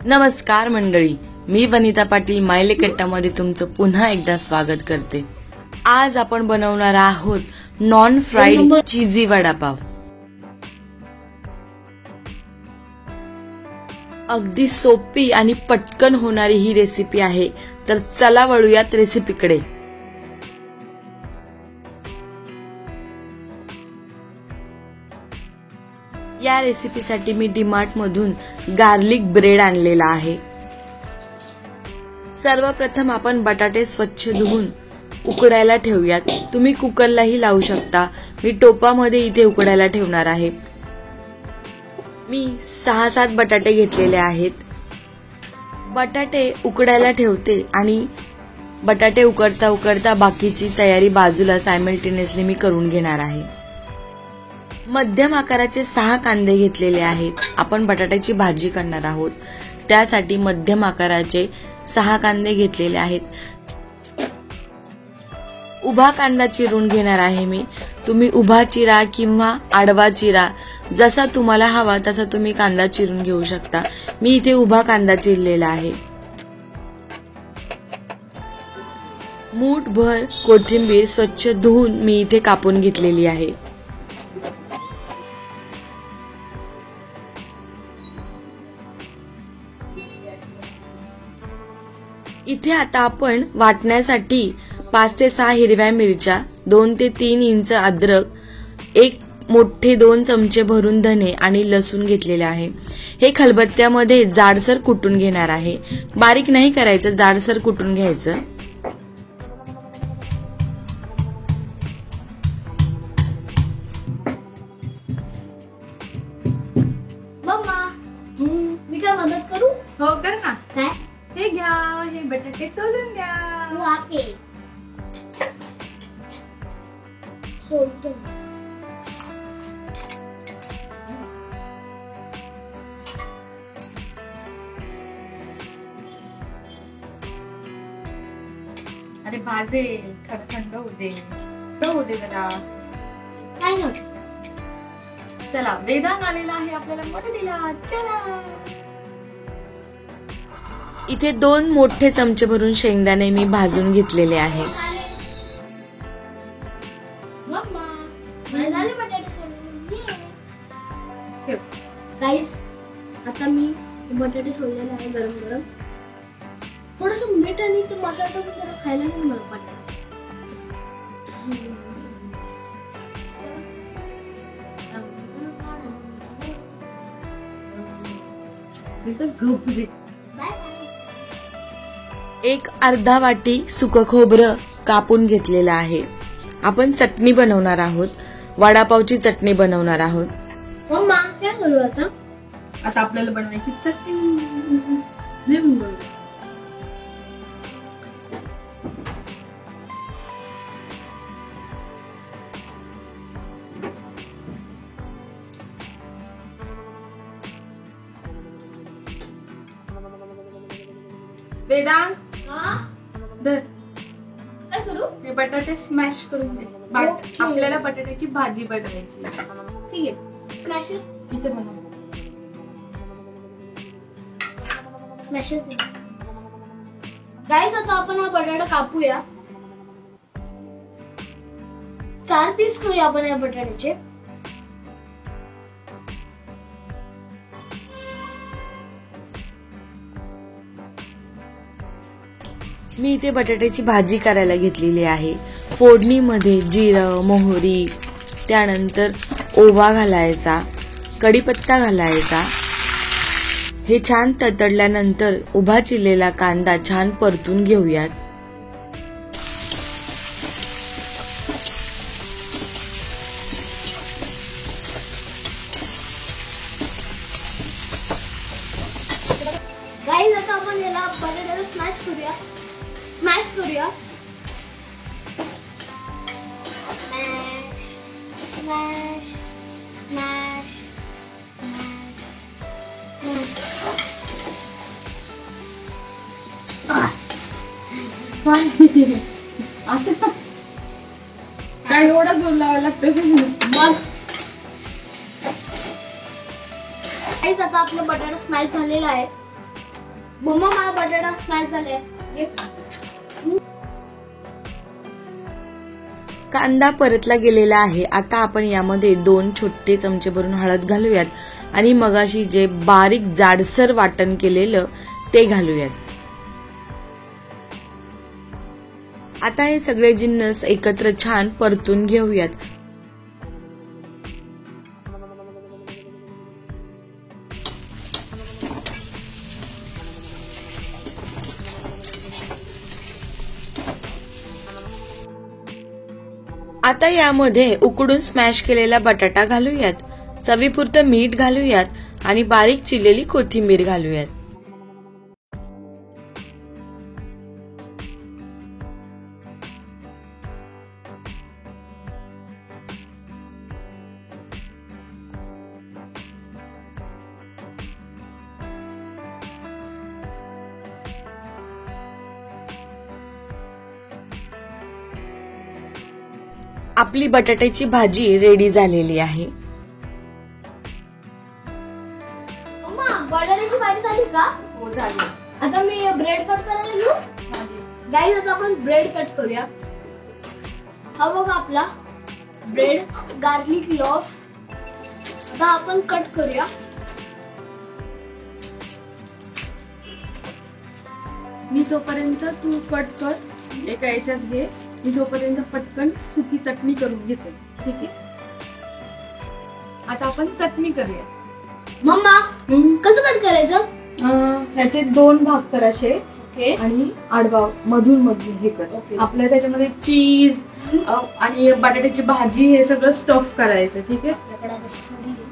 नमस्कार मंडळी, मी वनिता पाटील मायले कट्टामध्ये तुमचं पुन्हा एकदा स्वागत करते। आज आपण बनवणार आहोत नॉन फ्राइड चीजी वडापाव। अगदी सोपी आणि पटकन होणारी ही रेसिपी आहे, तर चला वळूयात रेसिपीकडे। या रेसिपीसाठी मी डीमार्ट मधून गार्लिक ब्रेड आणलेला आहे। सर्वप्रथम आपण बटाटे स्वच्छ धुवून उकडायला ठेवूयात। तुम्ही कुकरलाही लावू शकता, मी टोपामध्ये इथे उकडायला ठेवणार आहे। मी 6-7 बटाटे घेतलेले आहेत। बटाटे उकडायला ठेवते आणि बटाटे उकडता उकडता बाकीची तयारी बाजूला सायमल्टेनियसली मी करून घेणार आहे। मध्यम आकाराचे 6 कांदे घेतलेले आहेत। आपण बटाट्याची भाजी करणार आहोत, त्यासाठी मध्यम आकाराचे 6 कांदे घेतलेले आहेत। उभा कांदा चिरून घेणार आहे मी। तुम्ही उभा चिरा किंवा आडवा चिरा, जसा तुम्हाला हवा तसा तुम्ही कांदा चिरून घेऊ शकता। मी इथे उभा कांदा चिरलेला आहे। मूठभर कोथिंबीर स्वच्छ धुवून मी इथे कापून घेतलेली आहे। इथे आता आपण वाटण्यासाठी 5 ते 6 हिरव्या मिरच्या, 2 ते 3 इंच अद्रक, 1 मोठे 2 चमचे भरून धने आणि लसूण घेतलेले आहे। हे खलबत्त्यामध्ये जाडसर कुटून घेणार आहे। बारीक नाही करायचं, जाडसर कुटून घ्यायचं। मम्मा, मी काय मदत करू? हो कर ना। काय? हे घ्या, हे बटाटे सोलून द्या। वाके सोलतो। अरे भाजेल, थोडं थंड होऊ दे, जरा। काय ना, चला वेदांग आलेला आहे आपल्याला मदतीला, चला। इथे 2 मोठे चमचे भरून शेंगदाणे मी भाजून घेतलेले आहे। मम्मा, मला झाले बटाटे सोलले। गाईस, आता मी बटाटे सोललेले आहे गरम गरम। थोडस मीठ आणि ते मसाला टाकून जरा खायला नाही मला पाहिजे। एक अर्धा वाटी सुकं खोबरं कापून घेतलेलं आहे। आपण चटणी बनवणार आहोत, वडापावची चटणी बनवणार आहोत। मम्मा, काय करू आता? आता आपल्याला बनवायची चटणी। वेदांग, धर, काय करू? हे बटाटे स्मॅश करून दे। आपल्याला बटाट्याची भाजी बनवायची। ठीक आहे, स्मॅशर इथे बनव। स्मॅशर। गाईस, आता आपण हा बटाटा कापूया। 4 पीस करूया आपण या बटाट्याचे। मी इथे बटाट्याची भाजी करायला घेतलेली आहे। फोडणीमध्ये जिरं, मोहरी, त्यानंतर ओवा घालायचा, कढीपत्ता घालायचा। हे छान तडतडल्यानंतर उभा चिरलेला कांदा छान परतून घेऊयात। गाईस, आता आपण याला बटाट्याला स्मॅश करूया। असं काय एवढा जोर लावायला लागतं मग। गाइस आता आपला बटाटा स्मॅश झालेला आहे। मम्मा मला बटाटा स्मॅश झाले. कांदा परतला गेलेला आहे. आता आपण यामध्ये 2 छोटे चमचे भरून हळद घालूयात आणि मगाशी जे बारीक जाडसर वाटण केलेलं ते घालूयात. आता हे सगळे जिन्नस एकत्र छान परतून घेऊयात. आता यामध्ये उकडून स्मॅश केलेला बटाटा घालूयात. चवीपुरतं मीठ घालूयात आणि बारीक चिरलेली कोथिंबीर घालूयात. आपली बटाट्याची भाजी रेडी झालेली आहे. मम्मा बटाट्याची भाजी झाली का? हो झाली. आता मी ब्रेड कट करायला घेऊ. गाईज आता आपण ब्रेड कट करूया. हा बघा आपला ब्रेड गार्लिक लॉफ. आता आपण कट करूया. मी तोपर्यंत तू कट कर, एका याच्यात घे. मी तोपर्यंत पटकन सुकी चटणी करून घेते. ठीक आहे. आता आपण चटणी करूया. मम्मा कसं कट करायचं? ह्याचे 2 भाग कर असे ओके. आणि आडवा मधून हे कर. ओके. आपल्या त्याच्यामध्ये चीज आणि बटाट्याची भाजी हे सगळं स्टफ करायचं. ठीक आहे. आपल्याकडे आता सुरी आहे.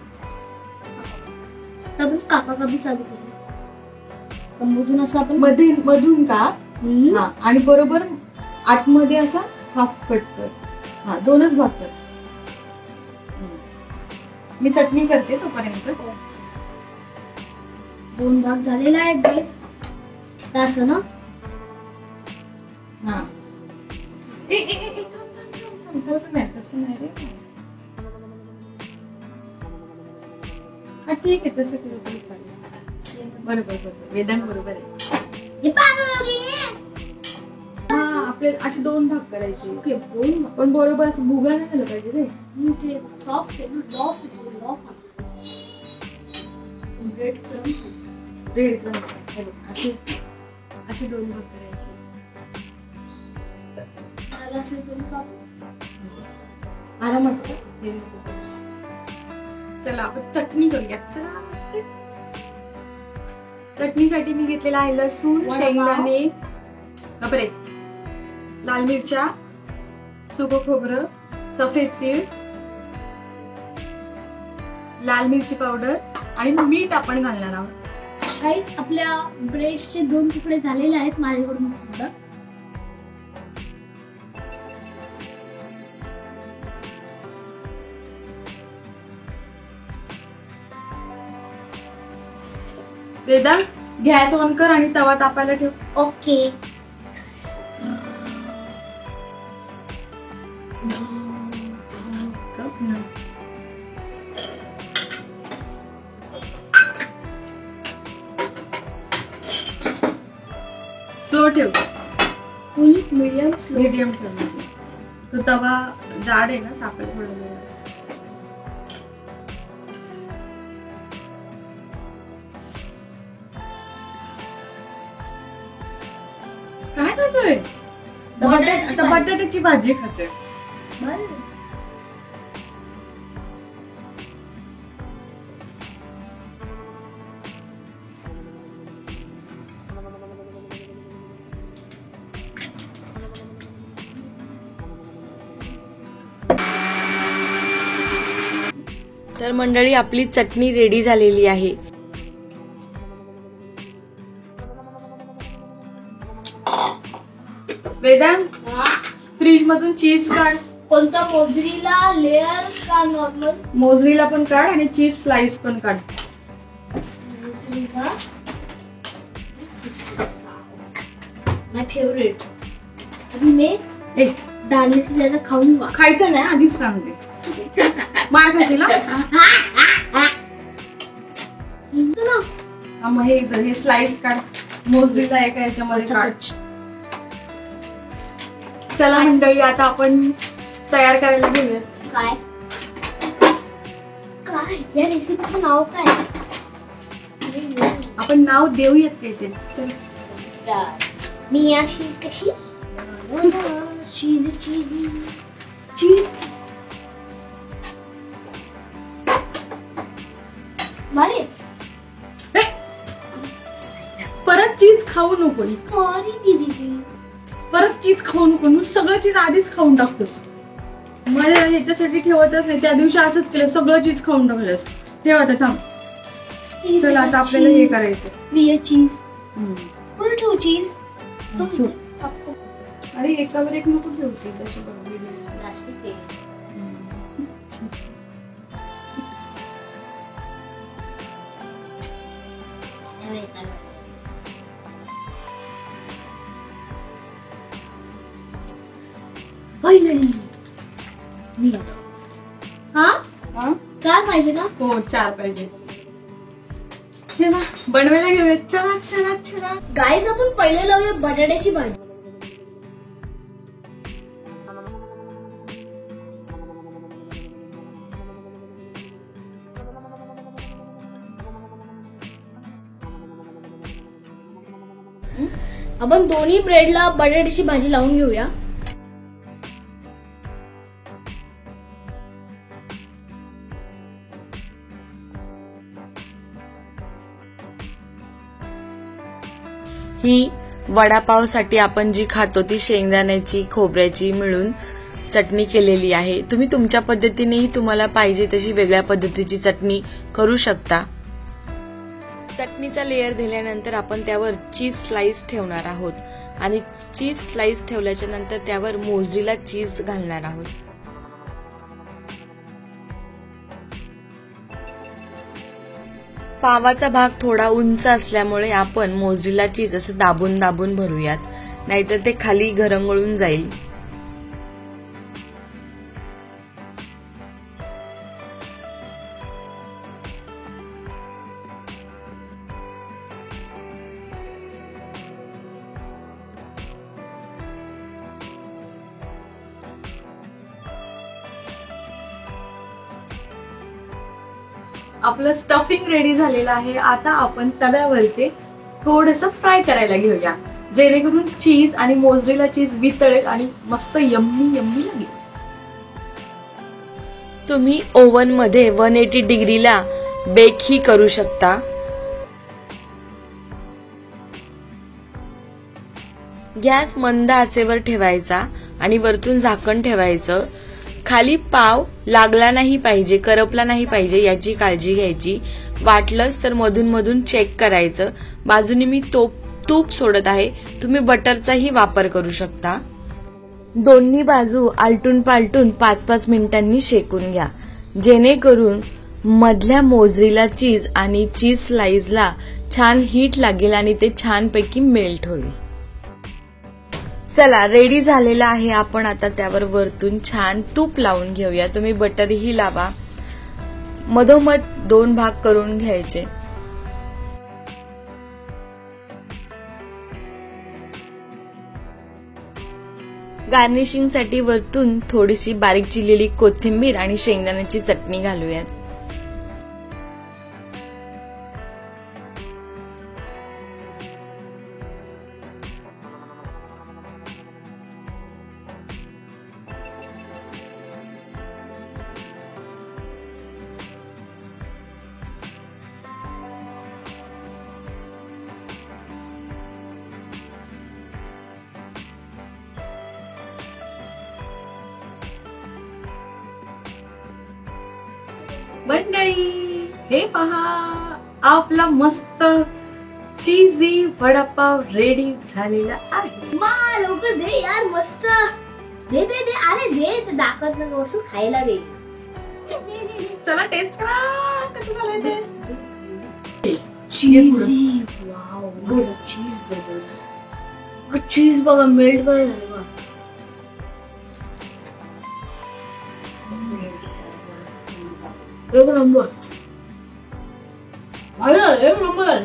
तर आपण कापाकापी चालू करूया. मधून असं आपण मधून का आणि बरोबर आतमध्ये असा हाफ कट कर. 2च भाग कर. मी चटणी करते तोपर्यंत. 2 भाग झालेला आहे गाईज. असं ना. तसं नाही रे. ठीक आहे, तसं केलं तरी चालेल. बरोबर वेदांत बरोबर आहे. आपले असे 2 भाग करायचे. ओके 2 भाग. पण बरोबर असं भुगा नाही झालं पाहिजे रे. ते सॉफ्ट आहे ना. Loaf bread crumbs. Red crumbs असे 2 भाग करायचे. आरामात कर. चला आपण चटणी करूया. चटणीसाठी मी घेतलेला आहे लसूण, शेंगदाणे, बापरे, लाल मिरच्या, सुकं खोबरं, सफेद तीळ, लाल मिरची पावडर आणि मीठ आपण घालणार आहोत. गाईज आपल्या ब्रेडचे 2 तुकडे झालेले आहेत माझ्याकडून सुद्धा. वेदांत गॅस ऑन कर आणि तवा तापायला ठेव. ओके. स्लो ठेव. फुल मीडियम स्लो. मीडियम ठेव. तो तवा जाड आहे ना, तापायला थोडं वेळ. काय खातोय? बटाट्याची भाजी खातोय. तर मंडळी आपली चटणी रेडी झालेली आहे. वेदांत फ्रीज मधून चीज काढ. कोणता? मोजरीला लेअर का नॉर्मल? मोजरीला पण काढ आणि चीज स्लाइस पण काढ. मोजरीला माय फेवरेट. अभी मैं डालने से ज्यादा खाऊंगा. खायचं नाही, आधीच सांगते. मार खाशील ना. मग हे स्लाइस काढ. मोजरीला एका याच्यामध्ये अच्छा, काढ. चला मंडळी, आता आपण तयार करायला घेऊयात. काय काय या रेसिपीचं नाव काय? आपण नाव देऊयात काय ते. चल. मी अशी कशी चीज चीज चीज मारे परत चीज खाऊ नको. सॉरी दीदीजी. परत चीज खाऊ नको. नु सगळं चीज आधीच खाऊन टाकतोस. मला ह्याच्यासाठी ठेवतच नाही. त्या दिवशी असंच केलं, सगळं चीज खाऊन टाकलंस. ठेव आता, थांब. चला आता आपल्याला हे करायचं. प्रिय चीज फुल टू चीज आणि एकावर एक नको ठेवते तशी बनवलेली. प्लास्टिक ते फायनली मी हा हा? काय पाहिजे ना? हो, 4 पाहिजे. चला बनवायला घेऊयात. चला चला चला. गाईज आपण पहिले लावूया बटाट्याची भाजी. आपण दोन्ही ब्रेडला बटाट्याची भाजी लावून घेऊया. ही वडापावसाठी आपण जी खातो ती शेंगदाण्याची खोबऱ्याची मिळून चटणी केलेली आहे. तुम्ही तुमच्या पद्धतीनेही तुम्हाला पाहिजे तशी वेगळ्या पद्धतीची चटणी करू शकता. चटणीचा लेयर दिल्यानंतर आपण त्यावर चीज स्लाइस ठेवणार आहोत आणि चीज स्लाइस ठेवल्याच्या नंतर त्यावर मोझरेला चीज घालणार आहोत. पावाचा भाग थोडा उंच असल्यामुळे आपण मोझरेला चीज असं दाबून दाबून भरूयात, नाहीतर ते खाली घरंगळून जाईल. आपलं स्टफिंग रेडी झालेलं आहे. आता आपण तव्यावरती थोडंसं फ्राय करायला घेऊया, जेणेकरून चीज आणि मोझरेला चीज वितळेल आणि मस्त यम्मी यम्मी लागेल. तुम्ही ओव्हन मध्ये 180 डिग्रीला बेक ही करू शकता. गॅस मंद आचेवर ठेवायचा आणि वरतून झाकण ठेवायचं. खाली पाव लागला नाही पाहिजे, करपला नाही पाहिजे याची काळजी घ्यायची. वाटलंच तर मधून मधून चेक करायचं. बाजूने मी तूप सोडत आहे, तुम्ही बटरचाही वापर करू शकता. दोन्ही बाजू आलटून पालटून 5-5 मिनिटांनी शेकून घ्या, जेणेकरून मधल्या मोझरेला चीज आणि चीज स्लाइसला छान हीट लागेल आणि ते छानपैकी मेल्ट होईल. चला रेडी झालेला आहे. आपण आता त्यावर वरतून छान तूप लावून घेऊया. तुम्ही बटरही लावा. मधोमध 2 भाग करून घ्यायचे. गार्निशिंगसाठी वरतून थोडीशी बारीक चिरलेली कोथिंबीर आणि शेंगदाण्याची चटणी घालूयात. मंडळी हे पहा, आपला मस्त चीजी वडापाव रेडी झालेला आहे. मा लवकर दे यार, मस्त दे दे दे. अरे दे, ते दाखवत नको, असं खायला दे. चला टेस्ट करा कसं झालंय ते. चीजी, वाव, गुड चीज बर्गर्स. गुड चीज बघा, मेल्ट काय झालं बघा. एक नंबर. अरे एक नंबर.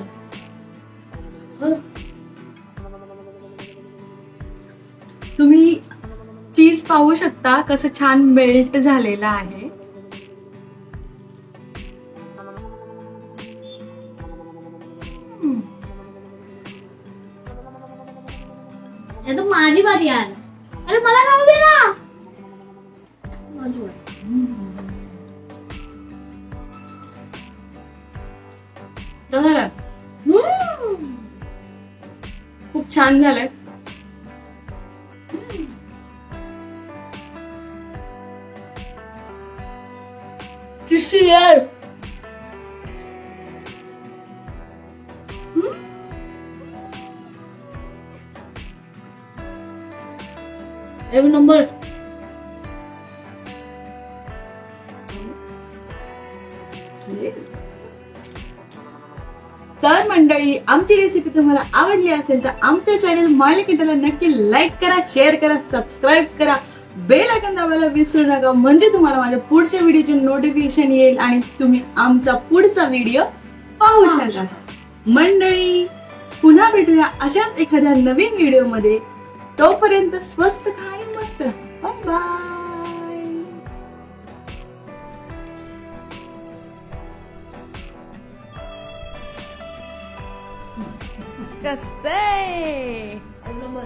पाहू शकता कसं छान मेल्ट झालेलं आहे. आता माझी बारी आहे. अरे मला खाऊ दे ना. माझी बारी. झालं. खूप छान झालंय. क्रिस्पी यार. एक नंबर. तर मंडळी, आमची रेसिपी तुम्हाला आवडली असेल तर आमच्या चॅनल मायली किटलला नक्की लाईक करा, शेअर करा, सबस्क्राईब करा, बेल आयकॉन दाबायला विसरू नका, म्हणजे तुम्हाला माझ्या पुढच्या व्हिडिओचे नोटिफिकेशन येईल आणि तुम्ही आमचा पुढचा व्हिडिओ पाहू शकाल. मंडळी, पुन्हा भेटूया अशाच एखाद्या नवीन व्हिडिओ मध्ये. तोपर्यंत स्वस्त खा आणि मस्त. Bye bye. कसं आहे? एक नंबर.